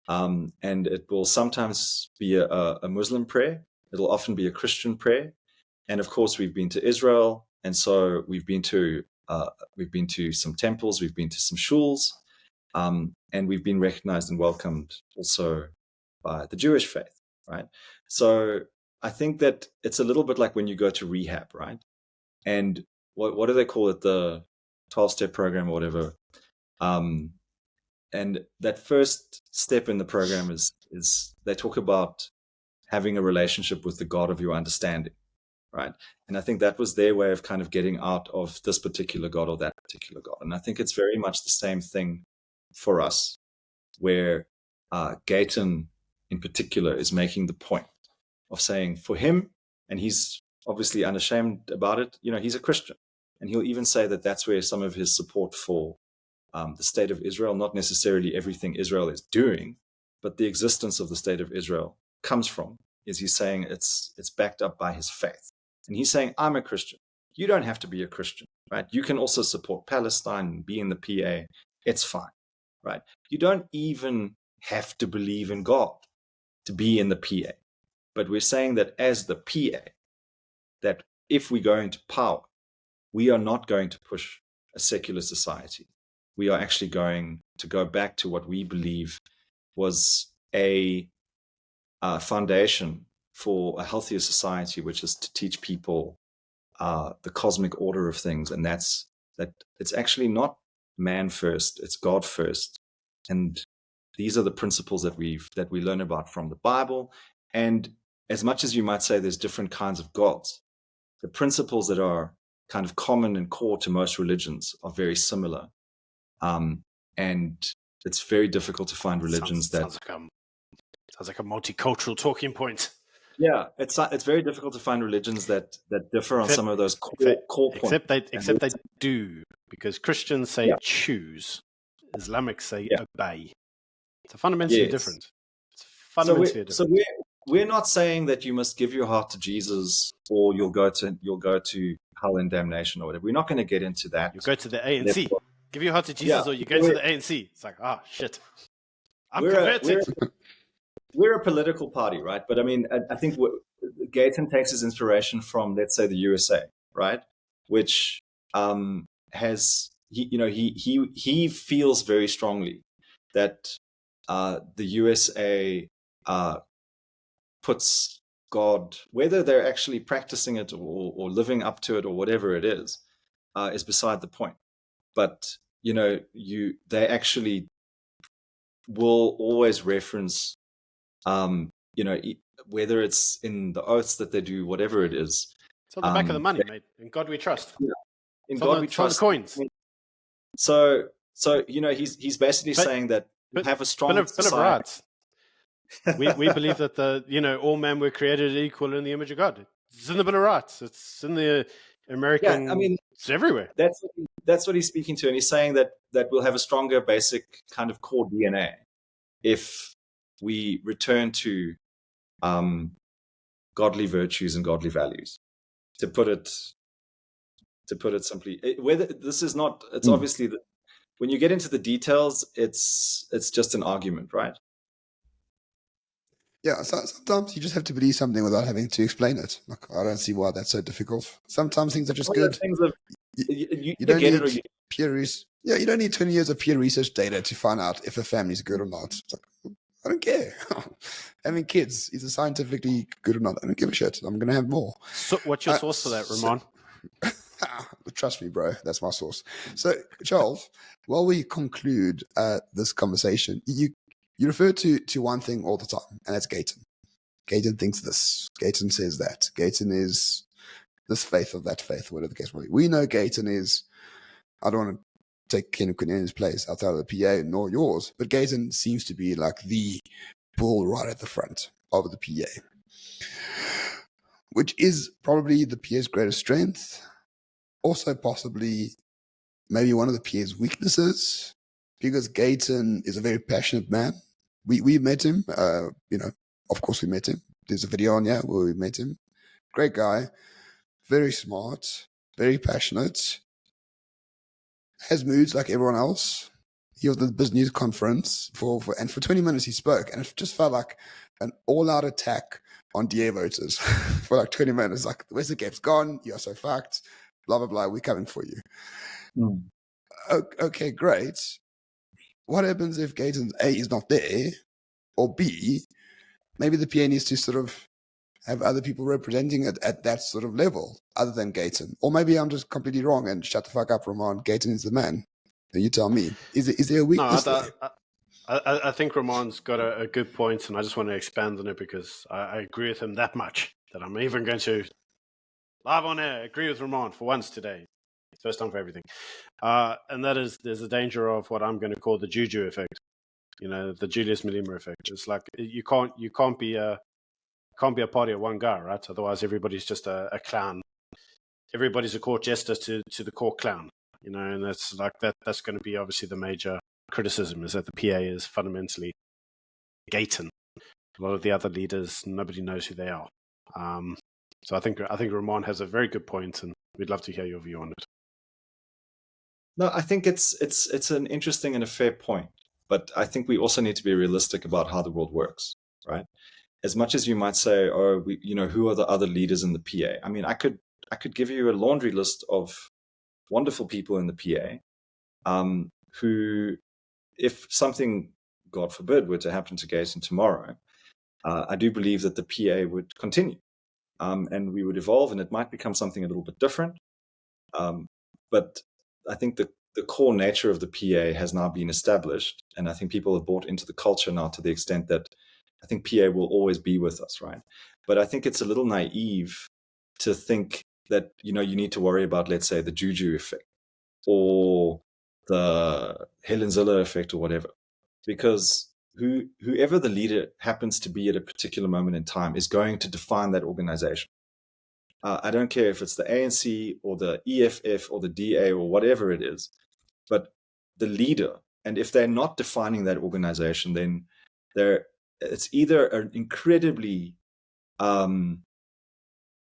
And it will sometimes be a Muslim prayer. It'll often be a Christian prayer. And of course, we've been to Israel, and so we've been to some temples, we've been to some shuls, and we've been recognized and welcomed also by the Jewish faith, right? So I think that it's a little bit like when you go to rehab, right? And what do they call it? The 12-step program or whatever. And that first step in the program is they talk about having a relationship with the God of your understanding, right? And I think that was their way of kind of getting out of this particular God or that particular God. And I think it's very much the same thing for us, where Gayton in particular is making the point of saying for him, and he's obviously unashamed about it, he's a Christian. And he'll even say that that's where some of his support for the state of Israel, not necessarily everything Israel is doing, but the existence of the state of Israel comes from, is he's saying it's backed up by his faith. And he's saying, I'm a Christian. You don't have to be a Christian, right? You can also support Palestine and be in the PA. It's fine, right? You don't even have to believe in God to be in the PA. But we're saying that as the PA, that if we go into power, we are not going to push a secular society. We are actually going to go back to what we believe was a foundation for a healthier society, which is to teach people the cosmic order of things. And that's that it's actually not man first, it's God first. And these are the principles that we learn about from the Bible. And as much as you might say there's different kinds of gods, the principles that are kind of common and core to most religions are very similar. And it's very difficult to find religions sounds like a multicultural talking point. Yeah, it's very difficult to find religions that differ on some of those core points. Except they do, because Christians say choose, Islamics say obey. It's fundamentally different. It's fundamentally different. So we're not saying that you must give your heart to Jesus or you'll go to hell and damnation or whatever. We're not going to get into that. You go to the ANC. Give your heart to Jesus or you go to the ANC. It's like, shit. I'm converted. We're a political party, right? But I mean, I think Gayton takes his inspiration from, let's say, the USA, right? Which has he feels very strongly that the USA puts God, whether they're actually practicing it or living up to it or whatever it is beside the point. But they actually will always reference, whether it's in the oaths that they do, whatever it is. It's on the back of the money, mate. In God we trust. Yeah. In God we trust. The coins. So he's basically saying that we have a strong society. Bill of Rights. we believe that all men were created equal in the image of God. It's in the Bill of Rights. It's in the American. Yeah, I mean, it's everywhere. That's what he's speaking to, and he's saying that we'll have a stronger, basic kind of core DNA if we return to godly virtues and godly values. To put it simply, whether this is not, it's obviously that when you get into the details, it's just an argument, right? Yeah, so sometimes you just have to believe something without having to explain it. Like, I don't see why that's so difficult. Sometimes things are just good. You don't need peer research. Yeah, you don't need 20 years of peer research data to find out if a family's good or not. It's like, I don't care. Having kids, is it scientifically good or not? I don't give a shit. I'm going to have more. So what's your source for that, Ramon? Trust me, bro. That's my source. So, Charles, while we conclude this conversation, you refer to one thing all the time, and that's Gayton. Gayton thinks this. Gayton says that. Gayton is this faith of that faith, whatever the case may be. We know Gayton is, I don't want to take Ken Quinini's place outside of the PA, nor yours, but Gayton seems to be like the bull right at the front of the PA, which is probably the PA's greatest strength, also possibly maybe one of the PA's weaknesses, because Gayton is a very passionate man. We met him, of course we met him. There's a video on here where we met him. Great guy, very smart, very passionate, has moods like everyone else. He was at the Business News conference for 20 minutes he spoke, and it just felt like an all-out attack on DA voters for like 20 minutes. Like, the Western Cape's gone, you're so fucked, blah, blah, blah, we're coming for you. Okay, great. What happens if Gayton A is not there, or B, maybe the PA needs to sort of have other people representing it at that sort of level other than Gayton? Or maybe I'm just completely wrong and shut the fuck up, Roman. Gayton is the man. Then you tell me. Is there a No, weakness there? I think Roman's got a good point, and I just want to expand on it because I agree with him that much that I'm even going to live on air agree with Roman for once today. First time for everything. And that is, there's a danger of what I'm going to call the juju effect. You know, the Julius Malema effect. It's like you can't be a party of one guy, right? Otherwise, everybody's just a clown. Everybody's a court jester to the court clown. You know, and that's like that. That's going to be obviously the major criticism, is that the PA is fundamentally Gayton. A lot of the other leaders, nobody knows who they are. So I think Roman has a very good point, and we'd love to hear your view on it. No, I think it's an interesting and a fair point, but I think we also need to be realistic about how the world works, right? As much as you might say, "Oh, who are the other leaders in the PA?" I mean, I could give you a laundry list of wonderful people in the PA, who, if something, God forbid, were to happen to Gayton tomorrow, I do believe that the PA would continue, and we would evolve, and it might become something a little bit different. But I think the core nature of the PA has now been established, and I think people have bought into the culture now to the extent that I think PA will always be with us, right? But I think it's a little naive to think that you need to worry about, let's say, the juju effect or the Helen Ziller effect or whatever, because whoever the leader happens to be at a particular moment in time is going to define that organization. I don't care if it's the ANC or the EFF or the DA or whatever it is, but the leader, and if they're not defining that organization, then it's either an incredibly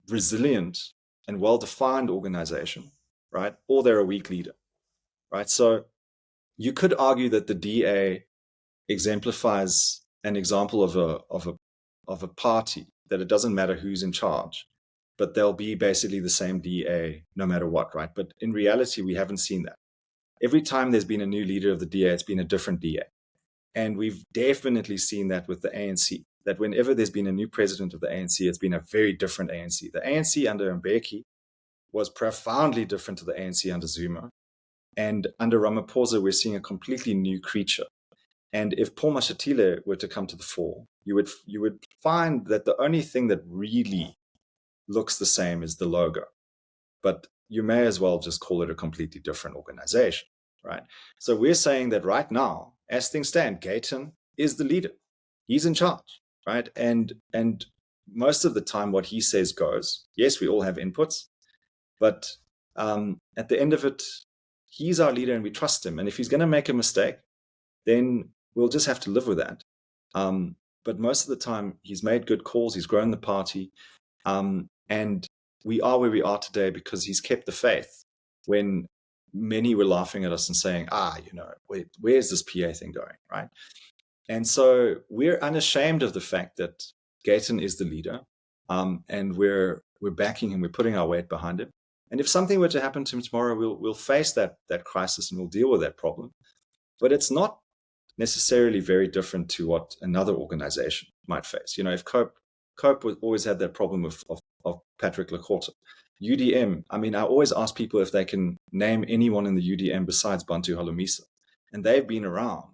resilient and well-defined organization, right? Or they're a weak leader, right? So you could argue that the DA exemplifies an example of a party, that it doesn't matter who's in charge, but they'll be basically the same DA no matter what, right? But in reality, we haven't seen that. Every time there's been a new leader of the DA, it's been a different DA. And we've definitely seen that with the ANC, that whenever there's been a new president of the ANC, it's been a very different ANC. The ANC under Mbeki was profoundly different to the ANC under Zuma. And under Ramaphosa, we're seeing a completely new creature. And if Paul Mashatile were to come to the fore, you would find that the only thing that really looks the same is the logo. But you may as well just call it a completely different organization, right? So we're saying that right now, as things stand, Gayton is the leader. He's in charge, right? And most of the time what he says goes. Yes, we all have inputs, but at the end of it, he's our leader and we trust him. And if he's going to make a mistake, then we'll just have to live with that. But most of the time, he's made good calls. He's grown the party. And we are where we are today because he's kept the faith when many were laughing at us and saying, where's this PA thing going, right? And so we're unashamed of the fact that Gayton is the leader, and we're backing him, we're putting our weight behind him. And if something were to happen to him tomorrow, we'll face that crisis and we'll deal with that problem. But it's not necessarily very different to what another organization might face. If Cope always had that problem of Patrick Lakorte. UDM, I always ask people if they can name anyone in the UDM besides Bantu Holomisa. And they've been around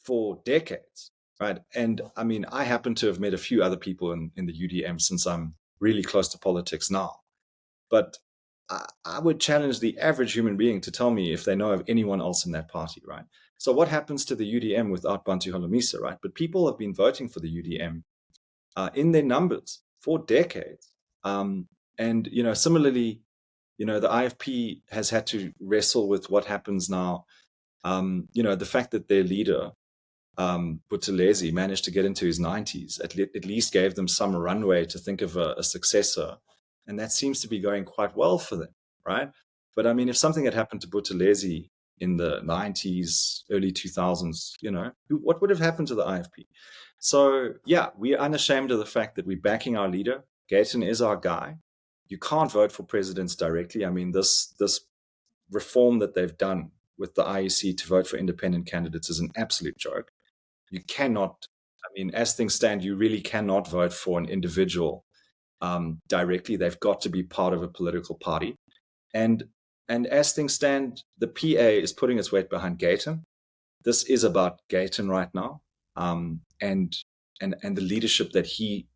for decades, right? And I happen to have met a few other people in the UDM since I'm really close to politics now. But I would challenge the average human being to tell me if they know of anyone else in that party, right? So what happens to the UDM without Bantu Holomisa, right? But people have been voting for the UDM in their numbers for decades. And, similarly, the IFP has had to wrestle with what happens now. The fact that their leader, Buthelezi, managed to get into his 90s, at least gave them some runway to think of a successor. And that seems to be going quite well for them, right? But if something had happened to Buthelezi in the 90s, early 2000s, what would have happened to the IFP? So, yeah, we're unashamed of the fact that we're backing our leader. Gayton is our guy. You can't vote for presidents directly. This reform that they've done with the IEC to vote for independent candidates is an absolute joke. You cannot, as things stand, you really cannot vote for an individual directly. They've got to be part of a political party. And as things stand, the PA is putting its weight behind Gayton. This is about Gayton right now, and the leadership that he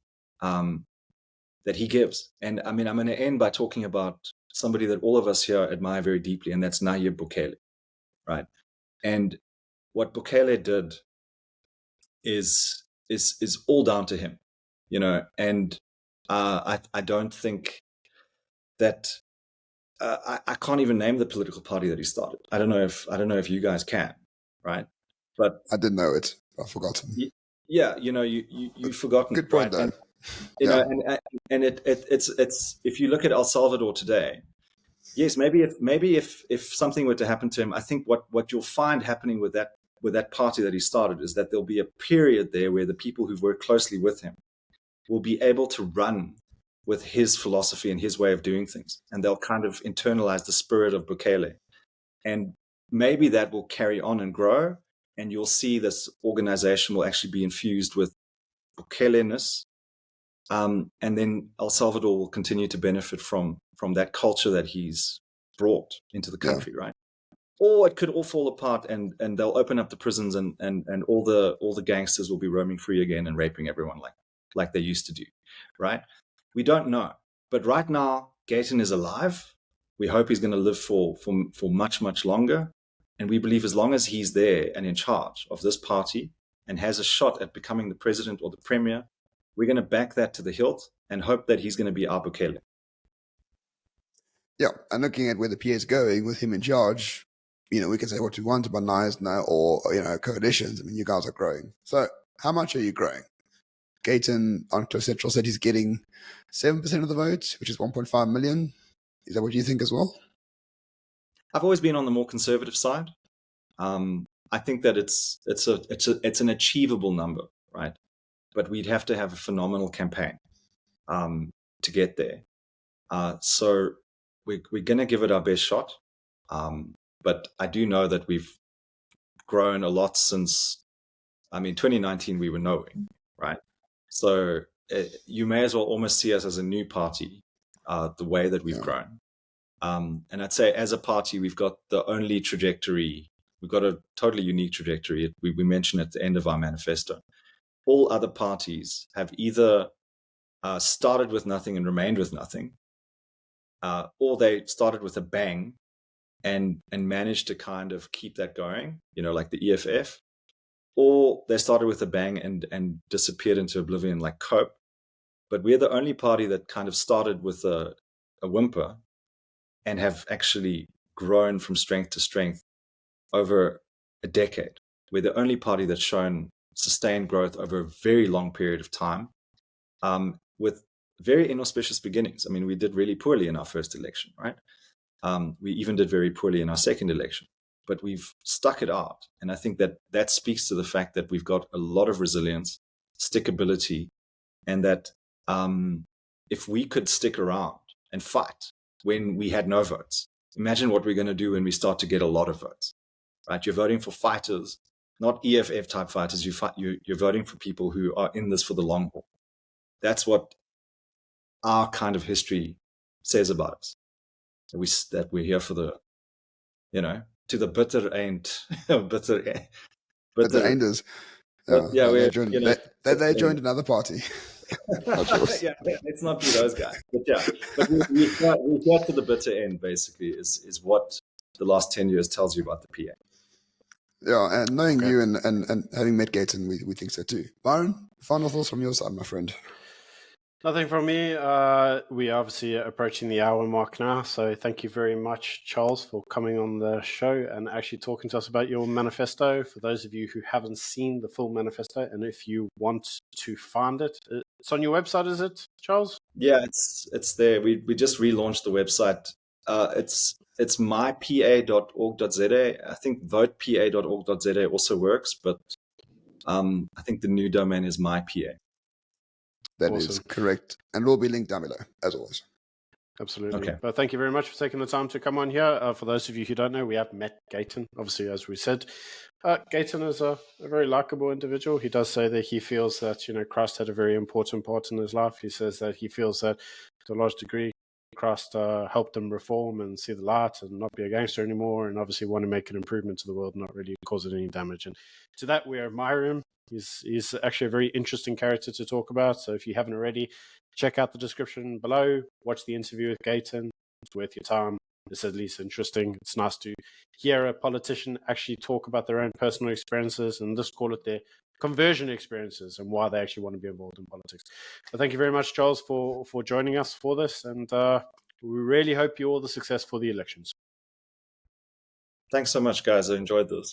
gives. And I mean, I'm going to end by talking about somebody that all of us here admire very deeply, and that's Nayib Bukele, right? And what Bukele did is all down to him, and I don't think that I can't even name the political party that he started. I don't know if you guys can, right? But I didn't know it. I've forgotten. Yeah, you've forgotten. Good point, right? though. And it's if you look at El Salvador today, yes, maybe if something were to happen to him, I think what you'll find happening with that party that he started is that there'll be a period there where the people who've worked closely with him will be able to run with his philosophy and his way of doing things, and they'll kind of internalize the spirit of Bukele, and maybe that will carry on and grow, and you'll see this organization will actually be infused with Bukele-ness. And then El Salvador will continue to benefit from that culture that he's brought into the country, right? Or it could all fall apart, and they'll open up the prisons, and all the gangsters will be roaming free again and raping everyone like they used to do, right? We don't know, but right now Gayton is alive. We hope he's going to live for much, much longer, and we believe as long as he's there and in charge of this party and has a shot at becoming the president or the premier, we're going to back that to the hilt and hope that he's going to be our Bukele. Yeah, and looking at where the PA is going with him in charge, we can say what we want about Knysna or coalitions. I mean, you guys are growing. So, how much are you growing? Gayton on Cliff Central said he's getting 7% of the vote, which is 1.5 million. Is that what you think as well? I've always been on the more conservative side. I think that it's an achievable number, right? But we'd have to have a phenomenal campaign to get there. So we're going to give it our best shot. But I do know that we've grown a lot since, 2019 we were nowhere, right? So you may as well almost see us as a new party, the way that we've grown. And I'd say as a party, we've got the only trajectory. We've got a totally unique trajectory. We mentioned at the end of our manifesto. All other parties have either started with nothing and remained with nothing, or they started with a bang and managed to kind of keep that going, like the EFF, or they started with a bang and disappeared into oblivion like COPE. But we're the only party that kind of started with a whimper and have actually grown from strength to strength over a decade. We're the only party that's shown sustained growth over a very long period of time, with very inauspicious beginnings. We did really poorly in our first election, right? We even did very poorly in our second election, but we've stuck it out. And I think that speaks to the fact that we've got a lot of resilience, stickability, and that if we could stick around and fight when we had no votes, imagine what we're going to do when we start to get a lot of votes, right? You're voting for fighters, not EFF type fighters. You're voting for people who are in this for the long haul. That's what our kind of history says about us. That we're here for the, to the bitter end, bitter enders. They joined another party. Yeah, let's not be those guys. But we got to the bitter end. Basically, is what the last 10 years tells you about the PA. Yeah, and knowing you and having met Gayton, we think so too. Byron, final thoughts from your side, my friend. Nothing from me. We are obviously approaching the hour mark now, so thank you very much, Charles, for coming on the show and actually talking to us about your manifesto. For those of you who haven't seen the full manifesto, and if you want to find it, it's on your website, is it, Charles? Yeah, it's there. We just relaunched the website. It's mypa.org.za. I think votepa.org.za also works, but I think the new domain is mypa. That awesome. Is correct. And will be linked down below, as always. Absolutely. Okay. But thank you very much for taking the time to come on here. For those of you who don't know, we have met Gayton, obviously, as we said. Gayton is a very likable individual. He does say that he feels that, Christ had a very important part in his life. He says that he feels that to a large degree, Christ helped him reform and see the light and not be a gangster anymore, and obviously want to make an improvement to the world, not really cause it any damage. And to that, we admire him. He's actually a very interesting character to talk about. So if you haven't already, check out the description below. Watch the interview with Gayton. It's worth your time. It's at least interesting. It's nice to hear a politician actually talk about their own personal experiences and just call it their conversion experiences and why they actually want to be involved in politics. But thank you very much, Charles, for joining us for this. And we really hope you all the success for the elections. Thanks so much, guys. I enjoyed this.